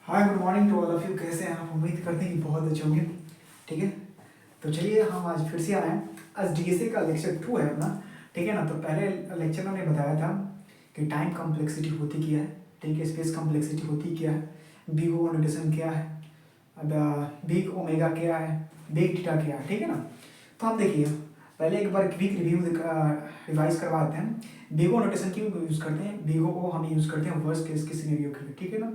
Hi good morning to all of you. कैसे हैं आप? उम्मीद करते हैं कि बहुत अच्छे होंगे। ठीक है, तो चलिए हम आज फिर से आए हैं। आज डीएसए का लेक्चर 2 है अपना। ठीक है ना। तो पहले लेक्चर में हमने बताया था कि टाइम कॉम्प्लेक्सिटी होती क्या है, ठीक है, स्पेस कॉम्प्लेक्सिटी होती क्या है, बिग ओ नोटेशन क्या है, अब बिग ओमेगा क्या है, बिग थीटा क्या है। ठीक है ना। तो हम देखिए पहले एक बार क्विक रिव्यू रिवाइज करवाते हैं। बिग ओ नोटेशन क्यों यूज़ करते हैं? बिग ओ हम यूज़ करते हैं वर्स्ट केस के सिनेरियो के लिए। ठीक है ना।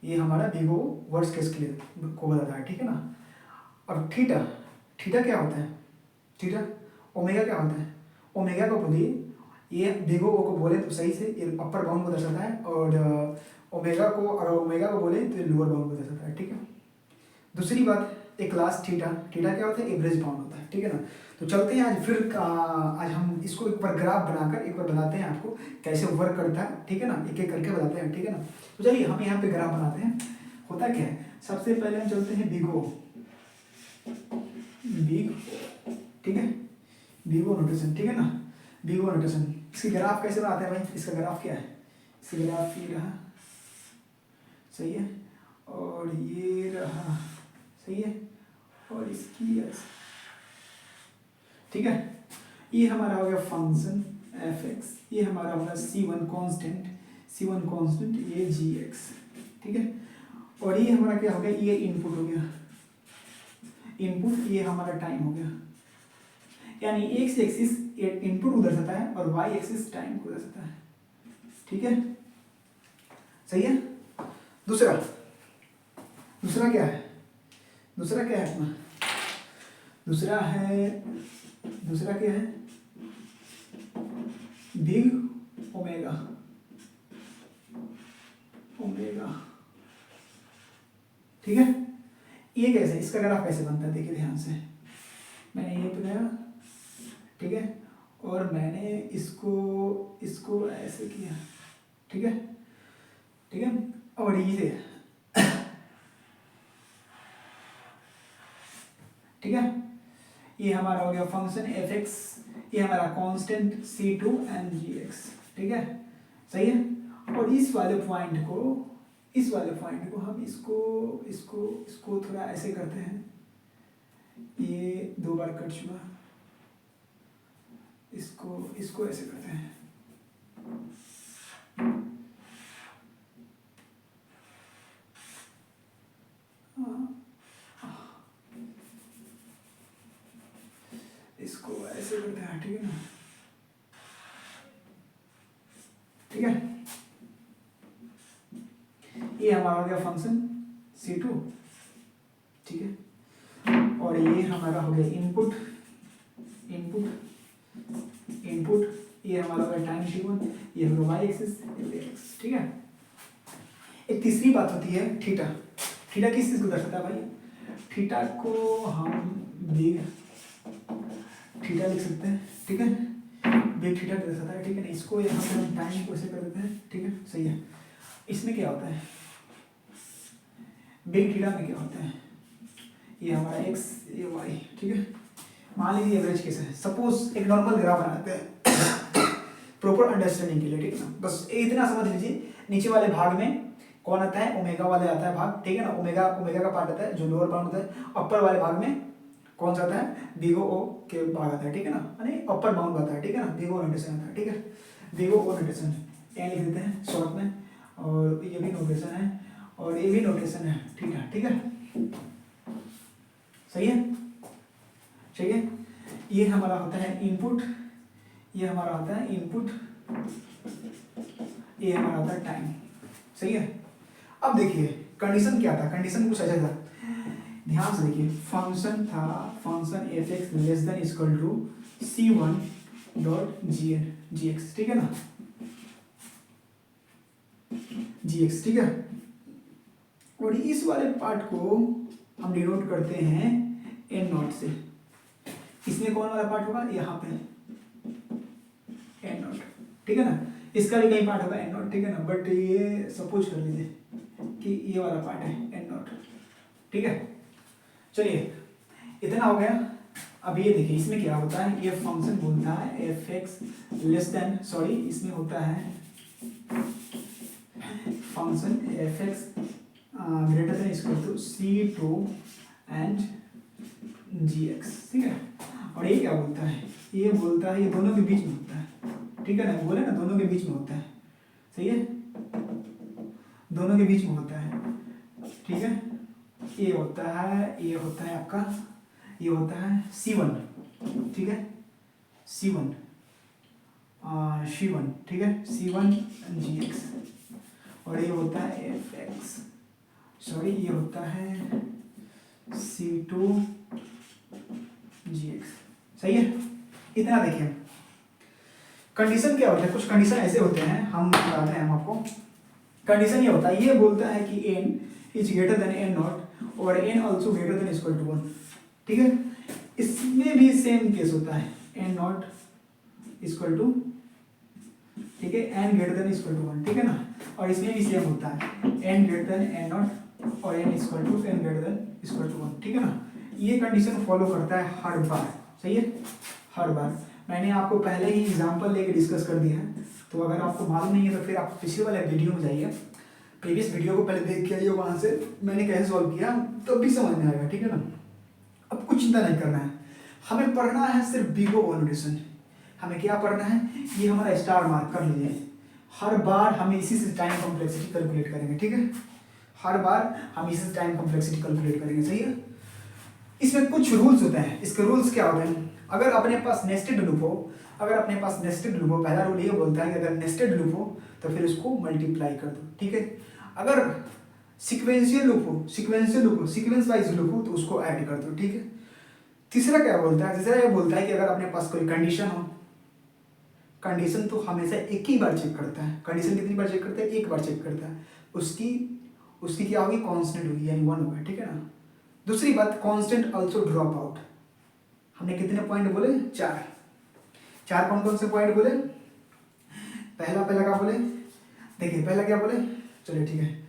ये हमारा बिग ओ वर्स्ट केस के लिए को बताता है। ठीक है ना। और थीटा, थीटा क्या होता है? थीटा ओमेगा क्या होता है? ओमेगा को बोलिए, ये बिग ओ को बोले तो सही से ये अपर बाउंड को दर्शाता है, और ओमेगा को, अगर ओमेगा को बोले तो लोअर बाउंड को दर्शाता है। ठीक है। दूसरी बात, एक क्लास थीटा, थीटा क्या होता है? एवरेज बाउंड होता है। ठीक है ना। तो चलते हैं आज फिर आज हम इसको एक बार ग्राफ बनाकर एक बार बताते हैं आपको कैसे वर्क करता है। ठीक है ना, एक एक करके बताते हैं। ठीक है ना। तो चलिए हम यहाँ पे ग्राफ बनाते हैं। होता क्या है, सबसे पहले हम चलते हैं बिग ओ, बिग, ठीक है, बिग ओ नोटेशन। ठीक है ना। बिग ओ नोटेशन, इसकी ग्राफ कैसे बनाते हैं भाई? इसका ग्राफ क्या है? इसका ग्राफ ये रहा, सही है, और ये रहा, सही है, और इसकी ऐसे। ठीक है। ये हमारा हो गया फंक्शन एफ एक्स, ये हमारा होगा C1 कांस्टेंट, C1 कांस्टेंट, ये जी एक्स। ठीक है। और ये हमारा क्या हो गया? ये इनपुट हो गया, इनपुट, ये हमारा टाइम हो गया। यानी एक्स एक्सिस इनपुट को दर्शाता है और वाई एक्सिस टाइम को दर्शाता है। ठीक है, सही है। दूसरा, दूसरा क्या है? दूसरा क्या है अपना? दूसरा है, दूसरा क्या है? Big omega, omega. ठीक है। ये कैसे, इसका ग्राफ कैसे बनता है? देखिए ध्यान से, मैंने ये बनाया, ठीक है, और मैंने इसको इसको ऐसे किया। ठीक है, ठीक है, और ये, ठीक है, ये हमारा हो गया फंक्शन एफ एक्स, ये हमारा constant C2 and ji x. ठीक है, सही है। और इस वाले पॉइंट को, इस वाले पॉइंट को हम इसको इसको इसको थोड़ा ऐसे करते हैं, ये दो बार कट चुका, इसको इसको ऐसे करते हैं। इसको ऐसे करते हैं। ठीक है ना। ठीक है, ये हमारा हो गया फंक्शन C2। ठीक है, और ये हमारा हो गया इनपुट, इनपुट, इनपुट, ये हमारा हो गया टाइम T1, ये हमारा वाई एक्सिस, ये एक्स। ठीक है। एक तीसरी बात होती है थीटा। थीटा किस चीज को दर्शाता है भाई? थीटा को हम बिग थीटा लिख सकते हैं। ठीक है, बिग थीटा दर्शाता है। ठीक है ना। इसको यहाँ पे हम टाइम को ऐसे कर देते हैं। ठीक है, सही है। इसमें क्या होता है? बिग थीटा में क्या होता है? ये हमारा एक्स, ये वाई। ठीक है। मान लीजिए एवरेज केस है, सपोज एक नॉर्मल ग्राफ बनाते हैं प्रॉपर अंडरस्टैंडिंग के लिए। ठीक है ना। बस इतना समझ लीजिए, नीचे वाले भाग में कौन आता है? ओमेगा वाले आता है भाग। ठीक है ना। ओमेगा, ओमेगा का पार्ट आता है जो लोअर बाउंड होता है। अपर वाले भाग में कौन सा आता है? बिग ओ के भाग आता है। ठीक है ना, यानी अपर बाउंड आता है। ठीक है ना, बिग ओ नोटेशन आता है। ठीक है, बिग ओ नोटेशन एन लिख देते हैं शॉर्ट में, और ये भी नोटेशन है, और ये भी नोटेशन है। ठीक है, ठीक है, सही है, ठीक है। ये हमारा होता है इनपुट, ये हमारा होता है इनपुट, ये हमारा होता है टाइम। सही है। अब देखिए कंडीशन क्या था? कंडीशन कुछ ऐसा था, ध्यान से देखिए। फंक्शन था, function f x less than equal to C1 dot g x. ठीक है ना, जी एक्स। ठीक है, और इस वाले पार्ट को हम डिनोट करते हैं एन नॉट से। इसमें कौन वाला पार्ट होगा? यहाँ पे एन नॉट। ठीक है ना, इसका भी कहीं पार्ट होगा एन नॉट। ठीक है ना, बट ये सपोज कर लीजिए कि ये वाला पार्ट है एन नॉट। ठीक है, चलिए इतना हो गया। अब ये देखिए इसमें क्या होता है, ये फंक्शन बोलता है f x less than, sorry इसमें होता है function f x greater than equal to C2 and GX, ठीक है। और ये क्या बोलता है, ये बोलता है ये दोनों के बीच में होता है, ठीक है ना, बोले ना दोनों के बीच में होता है, सही है, दोनों के बीच में होता है, ठीक है। ये होता है आपका, ये होता है C1, ठीक है, C1, ठीक है, C1 GX, और ये होता है FX, सॉरी ये होता है C2 GX, सही है। इतना देखिए कंडीशन क्या होता है, कुछ कंडीशन ऐसे होते हैं, हम बताते हैं हम आपको। कंडीशन ये होता है, ये बोलता है कि n is greater than n naught और n also greater than equal to 1, ठीक है। इसमें भी सेम केस होता है, n नॉट इक्वल टू, ठीक है, n greater than equal to 1, ठीक है ना। और इसमें भी सेम होता है, n greater than n naught और n equal to n greater than equal to 1, ठीक है ना। ये कंडीशन फॉलो करता है हर बार, सही है, हर बार। मैंने आपको पहले ही एग्जांपल लेके डिस्कस कर दिया है, तो अगर आपको मालूम नहीं है तो फिर आप पिछले वाले वीडियो में जाइए, प्रीवियस वीडियो को पहले देख के आइए, वहाँ से मैंने कैसे सॉल्व किया तो भी समझ में आएगा, ठीक है ना। अब कुछ चिंता नहीं करना है, हमें पढ़ना है सिर्फ बिगो वैल्यूएशन। हमें क्या पढ़ना है, ये हमारा स्टार मार्क कर लीजिए। हर बार हम इसी से टाइम कॉम्प्लेक्सिटी कैलकुलेट करेंगे, ठीक है, हर बार हम इसी से टाइम कॉम्प्लेक्सिटी कैलकुलेट करेंगे, सही है। इसमें कुछ रूल्स होते हैं, इसके रूल्स क्या होते हैं, अगर अपने पास नेस्टेड लूप हो, पहला रूल ये बोलता है कि अगर नेस्टेड लूप हो तो फिर उसको मल्टीप्लाई कर दो, ठीक है। अगर सीक्वेंशियल लूप हो, सीक्वेंस वाइज लूप हो तो उसको ऐड कर दो, ठीक है। तीसरा क्या बोलता है, तीसरा ये बोलता है कि अगर अपने पास कोई कंडीशन हो, कंडीशन तो हमेशा एक ही बार चेक करता है, कंडीशन कितनी बार चेक करता है, एक बार चेक करता है, उसकी क्या होगी, कांस्टेंट होगी, यानी 1 होगा, ठीक है ना। दूसरी बात, कांस्टेंट आल्सो ड्रॉप आउट। हमने कितने पॉइंट बोले, 4 कौन कौन से पॉइंट बोले, पहला क्या बोले, देखिए पहला क्या बोले, चलिए ठीक है,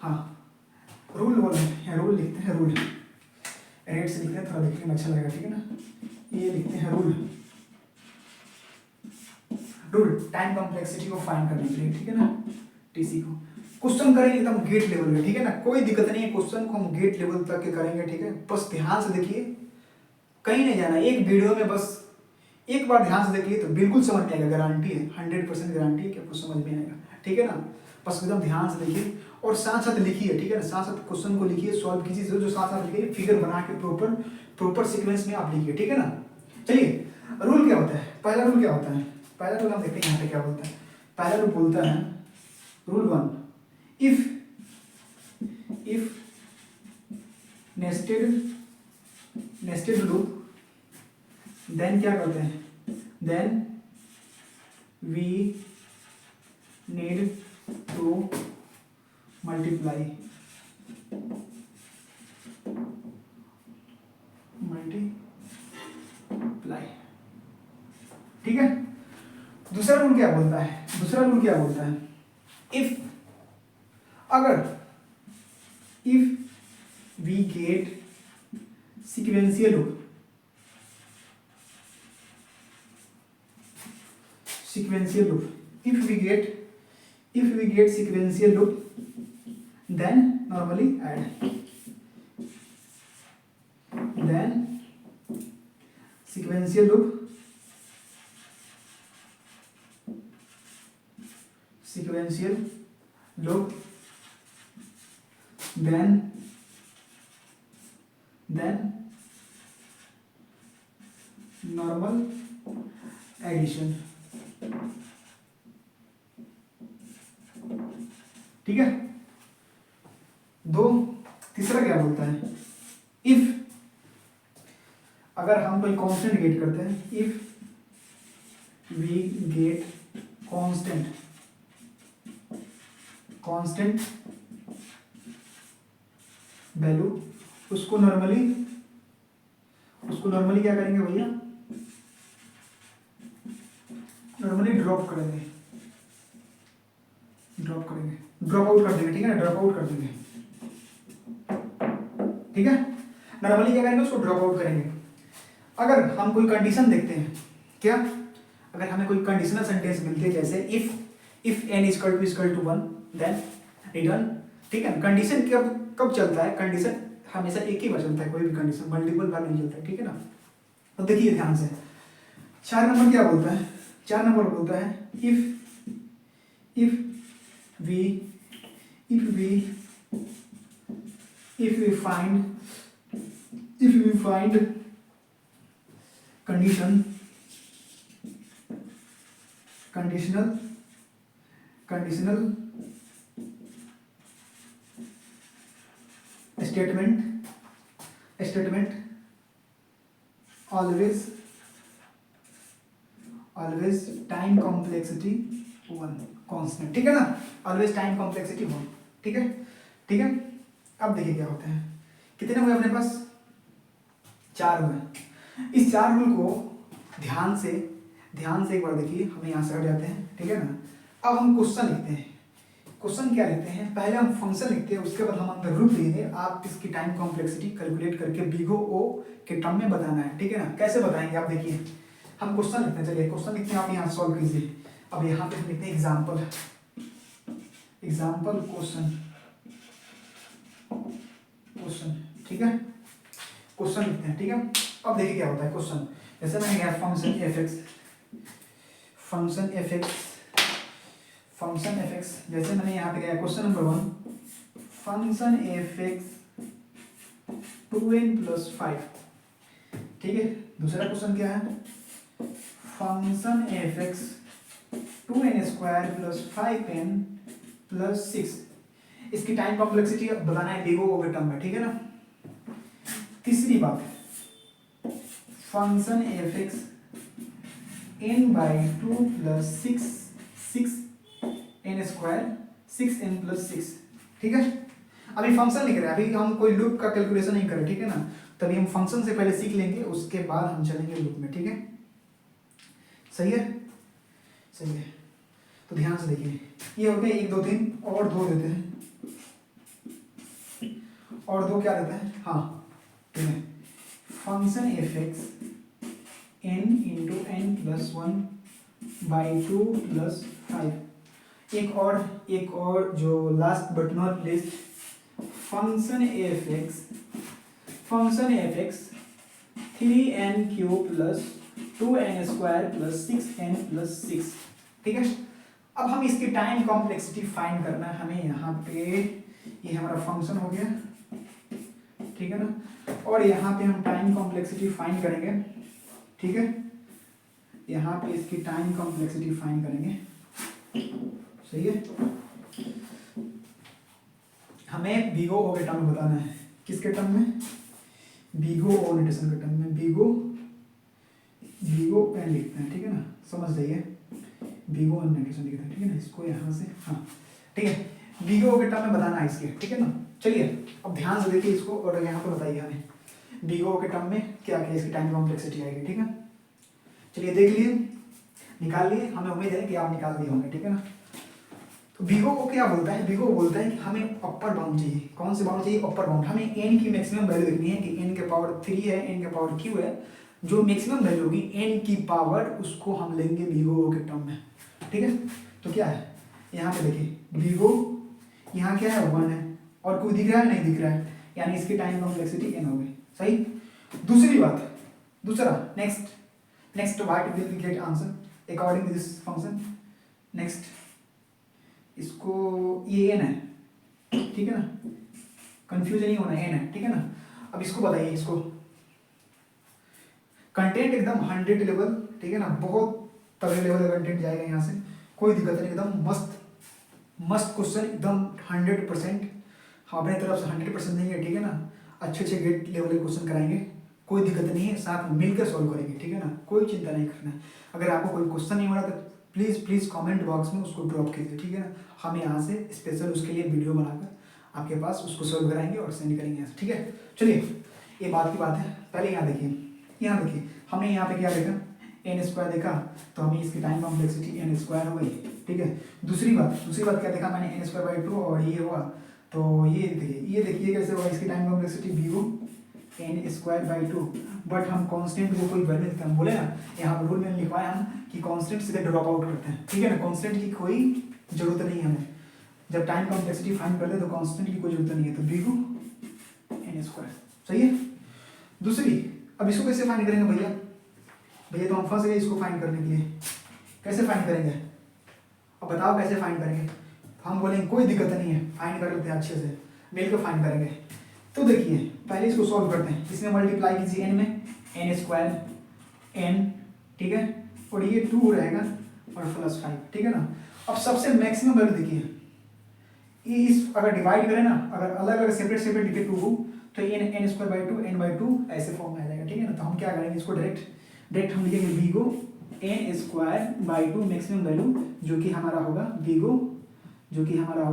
हाँ रूल बोले हैं, रूल लिखते हैं, रूल रेट से लिखते हैं, थोड़ा देखने में अच्छा लगेगा, ठीक है ना। ये लिखते हैं रूल टाइम कॉम्प्लेक्सिटी को फाइंड करने के लिए, ठीक है ना। टीसी को क्वेश्चन करेंगे एकदम गेट लेवल पे, ठीक है ना, कोई दिक्कत नहीं है, क्वेश्चन को हम गेट लेवल तक के करेंगे, ठीक है। बस ध्यान से देखिए, कहीं नहीं जाना, एक वीडियो में बस एक बार ध्यान से देखिए तो बिल्कुल समझ में आएगा, गारंटी है, 100% गारंटी है कि आपको समझ में आएगा, ठीक है ना। बस एकदम ध्यान से देखिए और साथ साथ लिखिए, ठीक है ना, साथ साथ क्वेश्चन को लिखिए, सॉल्व कीजिए, जो साथ साथ लिखिए, फिगर बना के प्रॉपर सीक्वेंस में आप लिखिए, ठीक है ना। चलिए रूल क्या होता है, पहला रूल क्या होता है, पहला रूल हम देखते हैं यहाँ पे क्या बोलता है। पहला रूल बोलता है, rule 1, if nested loop, then क्या करते हैं, then we need to multiply, ठीक है। दूसरा रूल क्या बोलता है, if we get sequential loop, if we get sequential loop, then normally add, then sequential loop, then normal addition, ठीक है। तीसरा क्या बोलता है, इफ अगर हम कोई कांस्टेंट गेट करते हैं, if we get constant value, उसको नॉर्मली क्या करेंगे भैया, नॉर्मली ड्रॉप आउट कर देंगे, ठीक है, ड्रॉप आउट कर देंगे, ठीक है। नॉर्मली क्या करेंगे, उसको ड्रॉप आउट करेंगे। अगर हम कोई कंडीशन देखते हैं, क्या, अगर हमें कोई कंडीशनल सेंटेंस मिलते हैं, जैसे if n equal to 1 then return, ठीक है। कंडीशन कब चलता है, कंडीशन हमेशा एक ही बार चलता है, कोई भी कंडीशन मल्टीपल बार नहीं चलता है, ठीक है ना। तो देखिए ध्यान से 4 नंबर क्या बोलता है, 4 नंबर बोलता है if we find conditional statement always time complexity 1 constant, ठीक है ना, always time complexity 1, ठीक है, ठीक है। अब देखिए क्या होता है, कितने हुए अपने पास, 4 हुए। इस 4 रूल को ध्यान से एक बार देखिए, हम यहाँ से हट जाते हैं, ठीक है ना। अब हम क्वेश्चन लिखते हैं। क्वेश्चन क्या लिखते हैं, पहले हम फंक्शन लिखते हैं, उसके बाद हम अंदर रूल लिखेंगे। आप इसकी टाइम कॉम्प्लेक्सिटी कैलकुलेट करके बिगो ओ के टर्म में बताना है, ठीक है ना। कैसे बताएंगे आप देखिए, हम क्वेश्चन लिखते हैं, चलिए क्वेश्चन लिखते हैं, आप यहाँ सॉल्व कीजिए। अब यहाँ पे हम लिखते हैं एग्जाम्पल क्वेश्चन, ठीक है, क्वेश्चन लिखते हैं, ठीक है। अब देखिए क्या होता है क्वेश्चन, जैसे मैंने कहा फंक्शन एफ एक्स, जैसे मैंने यहाँ पे गया question number 1, function f x 2n+5, ठीक है। दूसरा क्वेश्चन क्या है, function f x 2n² + 5n+6, इसकी टाइम कॉम्प्लेक्सिटी बताना है बिगो ओ के टर्म में, ठीक है ना। तीसरी बात, function f x n/2 + 6n², ठीक है। अभी फंक्शन लिख रहे हैं, अभी हम कोई लूप का कैलकुलेशन नहीं कर रहे, ठीक है ना। तभी हम फंक्शन से पहले सीख लेंगे, उसके बाद हम चलेंगे लूप में, ठीक है। सही है, सही है। तो ध्यान से देखिए, ये हो गया 1 2 3, और 2 देते हैं, और 2 क्या देता है, हाँ ठीक है, function f x n × n+1/2 + 5। एक और जो last but not least, function f x 3n³ + 2n² + 6n+6, ठीक है। अब हम इसकी टाइम कॉम्प्लेक्सिटी फाइंड करना है हमें। यहाँ पे ये हमारा फंक्शन हो गया, ठीक है ना, और यहाँ पे हम टाइम कॉम्प्लेक्सिटी फाइंड करेंगे, ठीक है। यहाँ पे इसकी टाइम कॉम्प्लेक्सिटी फाइंड करेंगे, सही है। हमें बिगो ओ के टर्म में बताना है, किसके टर्म में, बिगो ओ नोटेशन के टर्म में, बिगो एन लिखते हैं, ठीक है ना, समझ जाइए, बिगो एन नोटेशन लिखते हैं, ठीक है ना। इसको यहाँ से, हाँ ठीक है, बिगो ओ के टर्म में बताना है इसके, ठीक है ना। चलिए अब ध्यान से देखिए इसको, और यहाँ पे बताइए हमें बिगो ओ के टर्म में क्या क्या इसकी टाइम कॉम्प्लेक्सिटी आएगी, ठीक है। चलिए देख लिए, निकाल लिए, हमें उम्मीद है कि आप निकाल दिए होंगे, ठीक है ना। तो बिगो को क्या बोलता है, बिगो बोलता है कि हमें अपर बाउंड चाहिए। कौन से बाउंड चाहिए, अपर बाउंड। हमें n की मैक्सिमम वैल्यू देखनी है कि n के पावर 3 है, n के पावर q है, जो मैक्सिमम वैल्यू होगी n की पावर, उसको हम लेंगे बिगो के टर्म में, ठीक है। तो क्या है, यहाँ पे देखिए बिगो, यहाँ क्या है 1 है, और कोई दिख रहा है, नहीं दिख रहा है, यानी इसकी टाइम कॉम्प्लेक्सिटी n हो गई, सही। दूसरी बात, next what will be get answer according to this function. Next इसको, ये n है, ठीक है ना, कंफ्यूजन नहीं होना, n है, ठीक है ना। अब इसको बताइए, इसको कंटेंट एकदम 100 लेवल, ठीक है ना, बहुत तगड़े लेवल का कंटेंट जाएगा यहाँ से, कोई दिक्कत नहीं, एकदम मस्त क्वेश्चन, एकदम 100%। हम अपने तरफ से 100% नहीं है, ठीक है ना, अच्छे गेट लेवल के क्वेश्चन कराएंगे, कोई दिक्कत नहीं है, साथ में मिलकर सॉल्व करेंगे, ठीक है ना, कोई चिंता नहीं करना है। अगर आपको कोई क्वेश्चन नहीं हो रहा तो प्लीज़ कमेंट बॉक्स में उसको ड्रॉप कीजिए, ठीक है ना। हम यहाँ से स्पेशल उसके लिए वीडियो बनाकर आपके पास उसको सॉल्व कराएंगे और सेंड करेंगे यहाँ से, ठीक है। चलिए ये बात की बात है, पहले यहाँ देखिए, हमने यहाँ पे क्या देखा, n² देखा, तो हमें इसकी टाइम कॉम्प्लेक्सिटी n² हो गई, ठीक है। दूसरी बात क्या देखा मैंने, n²/2, और ये हुआ, तो ये देखिए कैसे हुआ, इसकी time complexity big O n²/2, but हम कांस्टेंट को कोई वैल्यू देते हैं, हम बोले ना, यहाँ पर रूल में लिखवाया हम कि कांस्टेंट सीधे ड्रॉप आउट करते हैं, ठीक है ना, कांस्टेंट की कोई जरूरत नहीं है हमें, जब टाइम कॉम्प्लेक्सिटी फाइंड करते हैं तो कांस्टेंट की कोई जरूरत नहीं है, तो बी को एन स्क्वायर। सही है। दूसरी, अब इसको कैसे फाइंड करेंगे भैया? भैया तो हम फंस गए इसको फाइंड करने के लिए। कैसे फाइंड करेंगे? अब बताओ कैसे फाइंड करेंगे? हम बोलेंगे कोई दिक्कत नहीं है, फाइंड कर लेते हैं अच्छे से, मिलकर फाइंड करेंगे। तो देखिए पहले इसको सॉल्व करते हैं। इसमें मल्टीप्लाई कीजिए एन में, एन स्क्वायर एन, ठीक है, और ये 2 रहेगा और प्लस 5, ठीक है ना। अब सबसे मैक्सिमम वैल्यू देखिए, इस अगर डिवाइड करें ना, अगर अलग अलग सेपरेट सेपरेट लिखे 2 को, तो n square by 2 n by 2 ऐसे फॉर्म में आ जाएगा, ठीक है ना। तो हम क्या करेंगे, इसको डायरेक्ट हम लिखेंगे बी को n square by 2 maximum value, जो कि हमारा होगा बी को, जो कि हमारा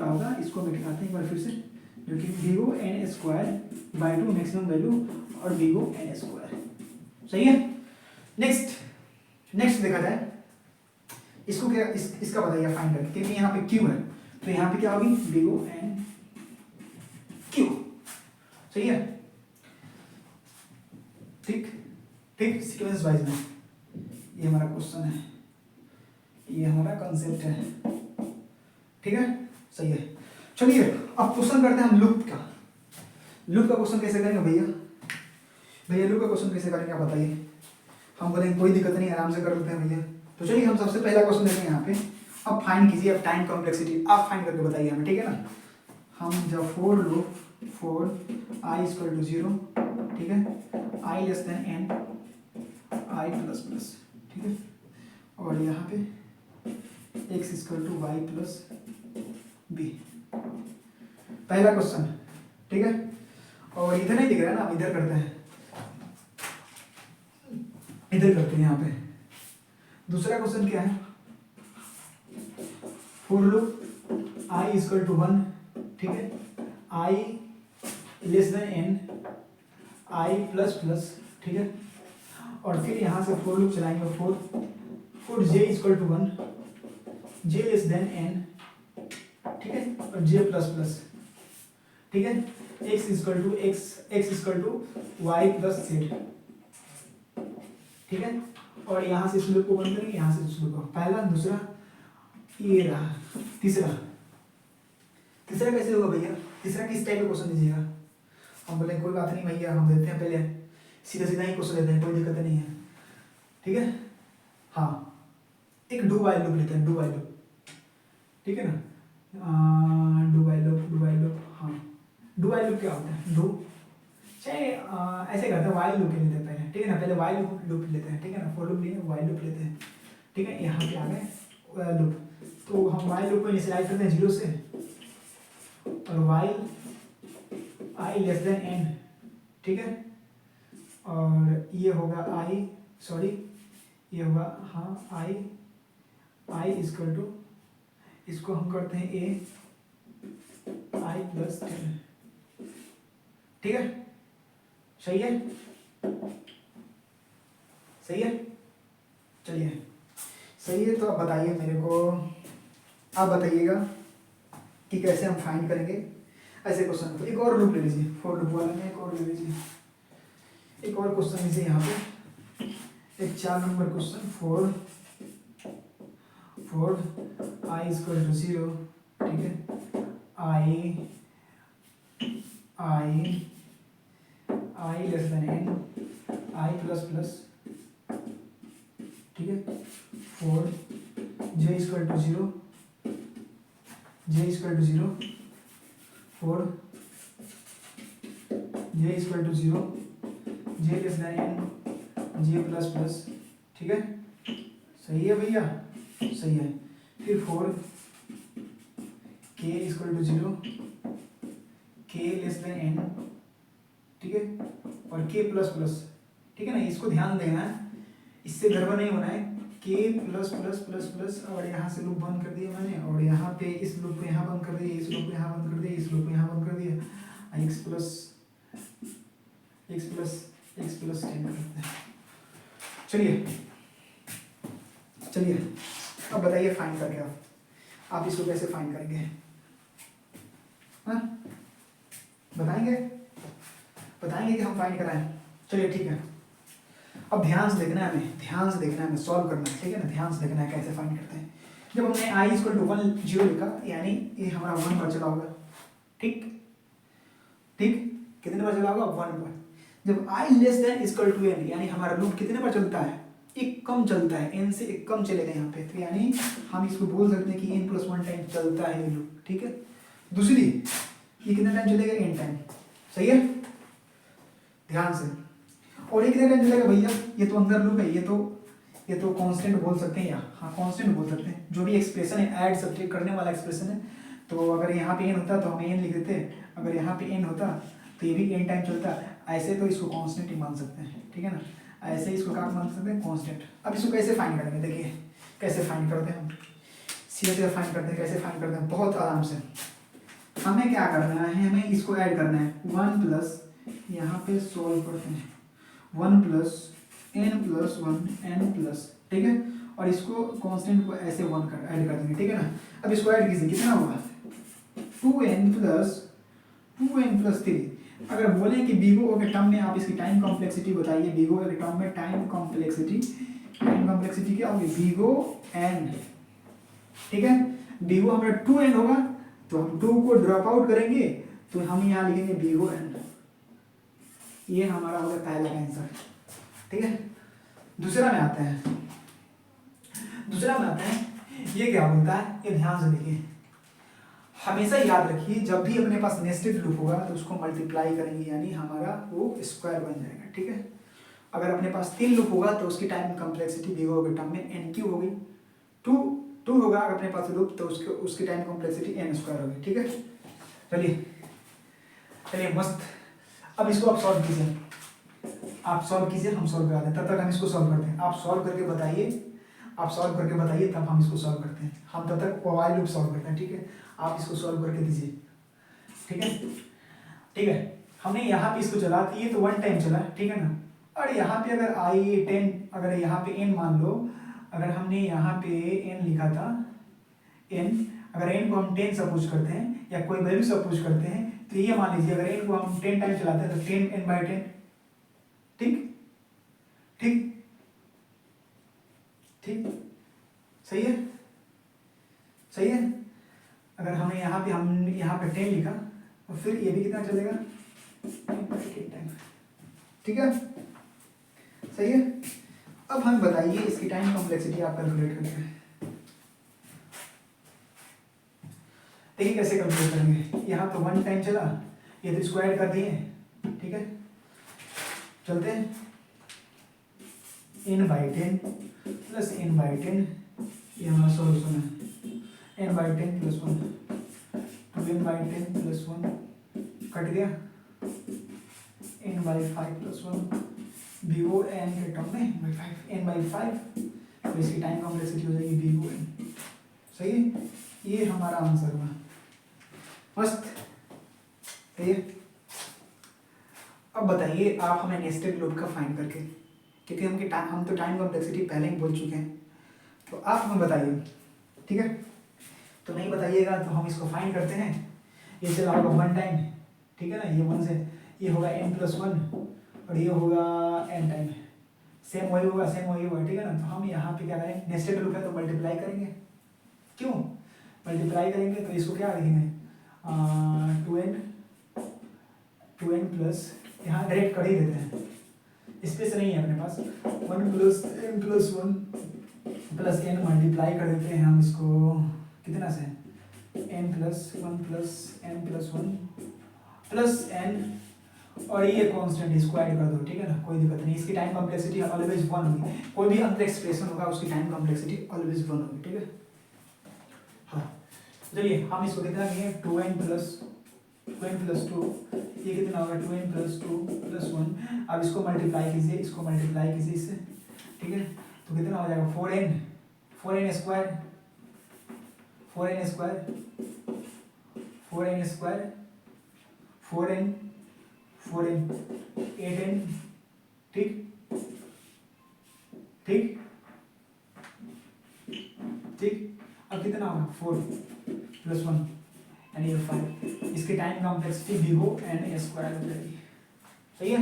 होगा इसको हम लिखाते हैं एक बार फिर से, जो कि बी को n square by 2 maximum value और बी को एन स्क्वायर। सही है। नेक्स्ट देखा जाए इसको, क्या इसका बताइए फाइंड करके, क्योंकि यहाँ पे क्यू है तो यहाँ पे क्या होगी बी को एन क्यू। सही है। ठीक, सीक्वेंस वाइज में ये हमारा क्वेश्चन है, ये हमारा कॉन्सेप्ट है, ठीक है। सही है। चलिए अब क्वेश्चन करते हैं हम लूप का क्वेश्चन कैसे करेंगे भैया लूप का क्वेश्चन कैसे करेंगे आप बताइए। हम बोलेंगे कोई दिक्कत नहीं, आराम से कर लेते हैं भैया। तो चलिए हम सबसे पहला क्वेश्चन देखेंगे यहाँ पे। अब फाइंड कीजिए, अब टाइम कॉम्प्लेक्सिटी आप फाइंड करके बताइए हमें, ठीक है ना। हम जब for loop for i equal to 0, ठीक है, i less than n i plus plus, ठीक है, और यहाँ पे x equal to y plus b, पहला क्वेश्चन, ठीक है। और इधर नहीं दिख रहा है ना, आप इधर करते हैं, यहाँ पे। दूसरा क्वेश्चन क्या है, for loop i equal to 1, ठीक है, i less than n i plus plus, ठीक है, और फिर यहाँ से फॉर लूप चलाएंगे for j equal to 1 j less than n, ठीक है, और जे प्लस प्लस, ठीक है, x equal to y plus z, ठीक है, और यहाँ से इस लूप को बंद करेंगे, यहाँ से इस लूप को, पहला दूसरा ये रहा। तीसरा कैसे होगा भैया? तीसरा किस टाइप का क्वेश्चन दीजिएगा? हम बोले कोई बात नहीं भैया, हम देते हैं पहले सीधा ही क्वेश्चन देते हैं, कोई दिक्कत नहीं है, ठीक है। हाँ, एक डू वाइल लूप लेते हैं, डू वाइल लूप, ठीक है ना। डू वाइल लूप, हाँ, डू वाइल लूप क्या होता है? डू चाहे ऐसे करते हैं, वाइल लूप लेते हैं पहले, ठीक है ना, पहले वाइल लूप लेते हैं, ठीक है ना, फॉर लूप लिए वाइल लूप लेते हैं, ठीक है। यहाँ पे आ गए लूप, तो हम वाइल लूप को इनिशियलाइज करते हैं 0 से, और while i less than n, ठीक है, और ये होगा ये होगा हाँ आई इक्वल टू, इसको हम करते हैं ए आई प्लस 10, ठीक है। सही है। चलिए सही है। तो आप बताइए मेरे को, आप बताइएगा कि कैसे हम फाइंड करेंगे ऐसे क्वेश्चन को। एक और लूप ले लीजिए, फॉर लूप वाला में एक और ले लीजिए, एक और क्वेश्चन लीजिए यहाँ पे, एक 4 number question, for i equal to 0, ठीक है, i less than n i plus plus, ठीक है, for j equal to 0 for j equal to 0 j less than n j plus plus, ठीक है। सही है भैया, सही है। फिर फॉर के इक्वल टू 0 के लेस देन एन, ठीक है, और के प्लस प्लस, ठीक है ना। इसको ध्यान देना है, इससे गड़बड़ नहीं होना है। के प्लस प्लस प्लस प्लस, और यहाँ से लूप बंद कर दिया मैंने, और यहाँ पे इस लूप को यहाँ बंद कर दिया, इस लूप को यहाँ बंद कर दिया, इस लूप को यहाँ बंद कर दिया, एक्स प्लस 10 करते हैं। चलिए अब बताइए फाइंड करके आप इसको कैसे फाइंड करेंगे? हाँ, बताएंगे कि हम फाइंड कराएं? चलिए ठीक है। अब ध्यान से देखना है हमें, सॉल्व करना है, ठीक है ना। ध्यान से देखना है कैसे फाइंड करते हैं। जब हमने i इक्वल टू 1 0 लिखा यानी ये हमारा 1 पर चला होगा, ठीक ठीक, कितने पर चला होगा 1 पर। जब i less than equal to n यानी हमारा लूप कितने पर चलता है, एक कम चलता है, n से एक कम चलेगा यहाँ पे, तो यानी हम इसको बोल सकते हैं कि n प्लस 1 टाइम चलता है ये लूप, ठीक है। दूसरी, ये कितना टाइम चलेगा, n टाइम, सही है, ध्यान से। और ये कितना टाइम चलेगा भैया, ये तो अंदर लूप है, ये तो कांस्टेंट बोल सकते हैं, या हाँ कांस्टेंट बोल सकते हैं, जो भी एक्सप्रेशन है ऐड सब्ट्रैक्ट करने वाला एक्सप्रेशन है। तो अगर यहाँ पे n होता तो हम n लिख देते, अगर यहाँ पे n होता तो ये भी n टाइम चलता, ऐसे तो इसको कांस्टेंट ही मान सकते हैं, ठीक है ना, ऐसे इसको क्या मान सकते हैं, कांस्टेंट। अब इसको कैसे फाइंड करेंगे, देखिए कैसे फाइंड करते हैं हम, सीधे फाइंड करते हैं, कैसे फाइंड करते हैं, बहुत आराम से। हमें क्या करना है, हमें इसको ऐड करना है, 1 प्लस यहाँ पे सोल्व करते हैं, 1 plus n plus 1 n plus, ठीक है, और इसको कांस्टेंट को ऐसे 1 कर ऐड कर देंगे, ठीक है ना। अब इसको ऐड कीजिए, कितना होगा 2n प्लस 3। अगर बोले कि बिगो के टर्म में आप इसकी टाइम कॉम्प्लेक्सिटी बताइए, बिगो के टर्म में टाइम कॉम्प्लेक्सिटी क्या होगी, बिगो n, ठीक है। बिगो हमारा 2n होगा तो हम 2 को ड्रॉप आउट करेंगे तो हम यहाँ लिखेंगे बिगो n, ये हमारा होगा पहला आंसर, ठीक है। दूसरा में आते हैं, ये क्या बोलता है, ये ध्यान से देखिए, हमेशा याद रखिए जब भी अपने पास नेस्टेड लूप होगा तो उसको मल्टीप्लाई करेंगे यानी हमारा वो स्क्वायर बन जाएगा, ठीक है। अगर अपने पास 3 लूप होगा तो उसकी टाइम कॉम्प्लेक्सिटी बिगो के टर्म में n क्यूब होगी, 2 होगा अगर अपने पास लूप तो उसकी टाइम कॉम्प्लेक्सिटी n स्क्वायर होगी, ठीक है। चलिए मस्त। अब इसको आप सॉल्व कीजिए, हम सॉल्व करा दें, तब तक हम इसको सॉल्व करते हैं। आप सॉल्व करके बताइए, तब हम इसको सॉल्व करते हैं। हम तब तक वाइल लूप सॉल्व करते हैं, ठीक है। आप इसको सॉल्व करके दीजिए, ठीक है। हमने यहाँ पे इसको चला तो ये तो 1 टाइम चला, ठीक है ना। और यहाँ पे अगर i 10, अगर यहाँ पे n मान लो, अगर हमने यहाँ पे n लिखा था, n अगर n को हम 10 सपोज करते हैं या कोई वैल्यू सपोज करते हैं तो ये मान लीजिए अगर n को हम 10 टाइम चलाते हैं तो 10n/10, ठीक, सही है। अगर हमने यहाँ पे 10 लिखा और फिर ये भी कितना चलेगा 10 टाइम, ठीक है, सही है। अब हम बताइए इसकी टाइम कॉम्प्लेक्सिटी आप कैलकुलेट करके देखिए कैसे कैलकुलेट करेंगे। यहाँ तो 1 टाइम चला, ये तो स्क्वायर कर दिए, ठीक है। चलते हैं, n/10 प्लस n/10, ये हमारा सॉल्यूशन है, n/10 plus 1, 2n/10 plus 1 cut गया, n/5 प्लस 1, बिगो n के टर्म में n/5, तो इसकी टाइम कॉम्प्लेक्सिटी हो जाएगी बिगो n, सही है। ये हमारा आंसर हुआ, मस्त, सही है। अब बताइए आप हमें नेस्टेड लूप का फाइंड करके, क्योंकि हम तो टाइम कॉम्प्लेक्सिटी पहले ही बोल चुके हैं, तो आप हमें बताइए, ठीक है। तो नहीं बताइएगा तो हम इसको फाइंड करते हैं। ये चला होगा 1 टाइम, ठीक है ना, ये 1 से ये होगा n प्लस 1 और ये होगा n टाइम, सेम वही होगा, ठीक है ना। तो हम यहाँ पे क्या करेंगे, नेस्टेड लूप है तो मल्टीप्लाई करेंगे, क्यों मल्टीप्लाई करेंगे, तो इसको क्या लिखेंगे 2n प्लस, यहाँ डायरेक्ट कर ही देते हैं, स्पेस नहीं है अपने पास, 1 plus n plus 1 plus n multiply कर देते हैं हम इसको कितना से, n plus 1 plus n plus 1 plus n, और ये कांस्टेंट इसको ऐड कर दो, ठीक है ना, कोई दिक्कत नहीं। इसकी टाइम कॉम्प्लेक्सिटी ऑलवेज 1 होगी, कोई भी अंदर एक्सप्रेशन होगा उसकी टाइम कॉम्प्लेक्सिटी ऑलवेज 1 होगी, ठीक है। हाँ चलिए हम इसको कितना किए, 2n प्लस 2, ये कितना होगा 2n प्लस 2 प्लस 1। अब इसको मल्टीप्लाई कीजिए इससे, ठीक है, तो कितना हो जाएगा 4n स्क्वायर 8n, ठीक। अब कितना होगा 4 प्लस 1 यानी 5, इसकी टाइम कॉम्प्लेक्सिटी बिगो n स्क्वायर हो जाएगी, सही है।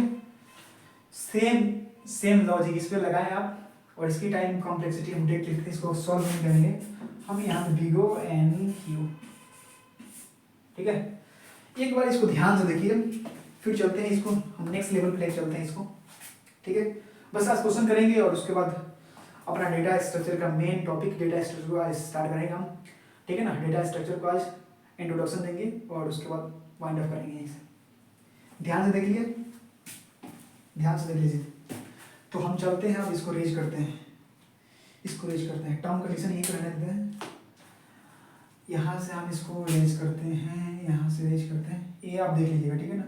सेम लॉजिक इस पे लगाएं आप, और इसकी टाइम कॉम्प्लेक्सिटी हम डायरेक्ट लिखते हैं, इसको सॉल्व नहीं करेंगे हम यहाँ पे बिगो एन क्यू। ठीक है, एक बार इसको ध्यान से देखिए, फिर चलते हैं इसको हम नेक्स्ट लेवल पे लेकर चलते हैं इसको। ठीक है, बस आज क्वेश्चन करेंगे और उसके बाद अपना डेटा स्ट्रक्चर का मेन टॉपिक डेटा स्ट्रक्चर को आज स्टार्ट करेंगे हम। ठीक है ना, डेटा स्ट्रक्चर को आज इंट्रोडक्शन देंगे और उसके बाद वाइंड अप करेंगे यहीं से। ध्यान से देख लिए, ध्यान से देख लीजिए। तो हम चलते हैं, अब इसको रेज करते हैं, इसको रेज करते हैं, टर्म कंडीशन यहीं पर रहने देते हैं। यहाँ से हम इसको रेज करते हैं, यहाँ से रेज करते हैं, ये आप देख लीजिएगा। ठीक है ना,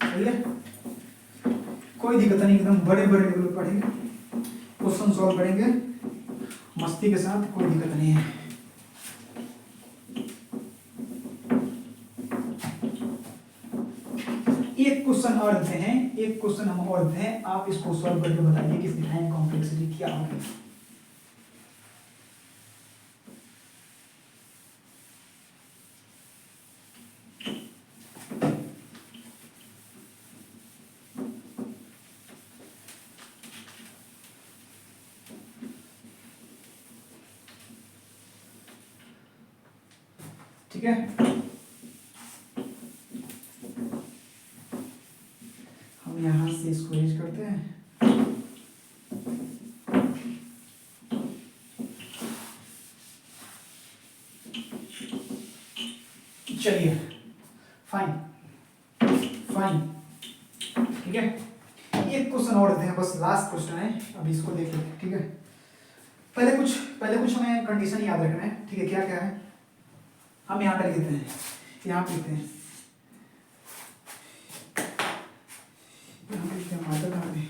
सही है, कोई दिक्कत नहीं, एकदम बड़े बड़े लेवल पर पढ़ेंगे, क्वेश्चन सॉल्व करेंगे मस्ती के साथ, कोई दिक्कत नहीं है। एक क्वेश्चन और देते हैं, एक क्वेश्चन हम और देते हैं, आप इसको सॉल्व करके बताइए कि इसकी टाइम कॉम्प्लेक्सिटी क्या होगी। ठीक है, हम यहां से इसको रेज करते हैं। चलिए फाइन फाइन, ठीक है, एक क्वेश्चन और देते हैं, बस लास्ट क्वेश्चन है, अभी इसको देख लेते हैं। ठीक है, पहले कुछ हमें कंडीशन याद रखना है। ठीक है, क्या क्या है, हम यहाँ पे लिखते हैं, यहाँ पे लिखते हैं, यहाँ पे लिखते हैं,